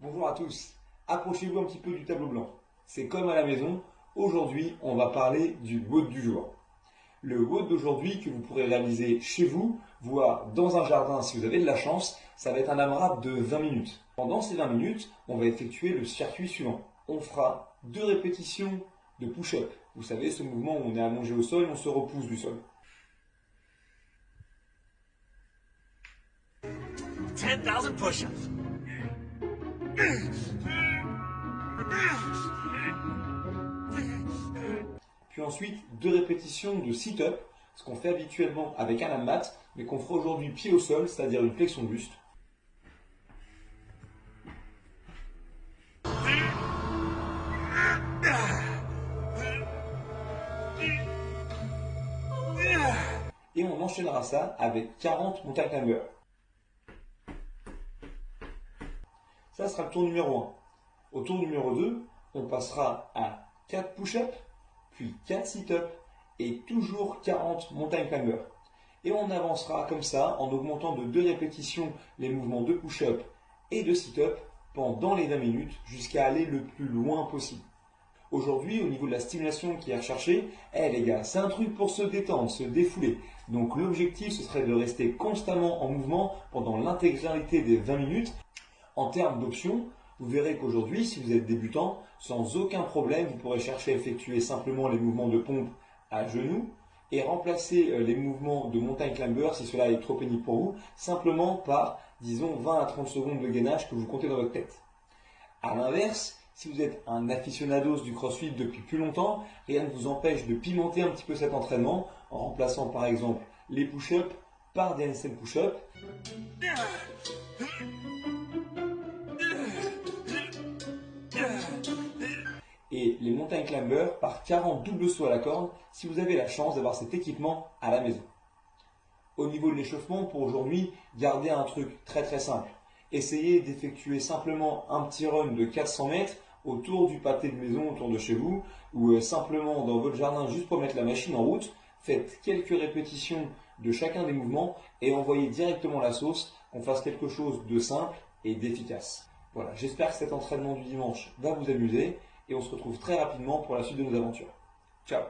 Bonjour à tous, approchez-vous un petit peu du tableau blanc. C'est comme à la maison, aujourd'hui on va parler du WOD du jour. Le WOD d'aujourd'hui que vous pourrez réaliser chez vous, voire dans un jardin si vous avez de la chance, ça va être un AMRAP de 20 minutes. Pendant ces 20 minutes, on va effectuer le circuit suivant. On fera 2 répétitions de push-up. Vous savez, ce mouvement où on est allongé au sol et on se repousse du sol. 10,000 push-ups. Puis ensuite, 2 répétitions de sit-up, ce qu'on fait habituellement avec un mat, mais qu'on fera aujourd'hui pied au sol, c'est-à-dire une flexion de buste. Et on enchaînera ça avec 40 mountain climbers. Ça sera le tour numéro 1. Au tour numéro 2, on passera à 4 push-ups, puis 4 sit-ups et toujours 40 mountain climbers. Et on avancera comme ça en augmentant de 2 répétitions les mouvements de push-up et de sit-up pendant les 20 minutes jusqu'à aller le plus loin possible. Aujourd'hui, au niveau de la stimulation qui est recherchée, les gars, c'est un truc pour se détendre, se défouler. Donc l'objectif, ce serait de rester constamment en mouvement pendant l'intégralité des 20 minutes. En termes d'options, vous verrez qu'aujourd'hui, si vous êtes débutant, sans aucun problème, vous pourrez chercher à effectuer simplement les mouvements de pompe à genoux et remplacer les mouvements de mountain climber, si cela est trop pénible pour vous, simplement par, disons, 20 à 30 secondes de gainage que vous comptez dans votre tête. A l'inverse, si vous êtes un aficionados du CrossFit depuis plus longtemps, rien ne vous empêche de pimenter un petit peu cet entraînement en remplaçant par exemple les push-ups par des handstand push-ups. Et les mountain climbers par 40 doubles sauts à la corde si vous avez la chance d'avoir cet équipement à la maison. Au niveau de l'échauffement, pour aujourd'hui, gardez un truc très simple. Essayez d'effectuer simplement un petit run de 400 mètres autour du pâté de maison, autour de chez vous, ou simplement dans votre jardin juste pour mettre la machine en route. Faites quelques répétitions de chacun des mouvements et envoyez directement la sauce, qu'on fasse quelque chose de simple et d'efficace. Voilà, j'espère que cet entraînement du dimanche va vous amuser et on se retrouve très rapidement pour la suite de nos aventures. Ciao!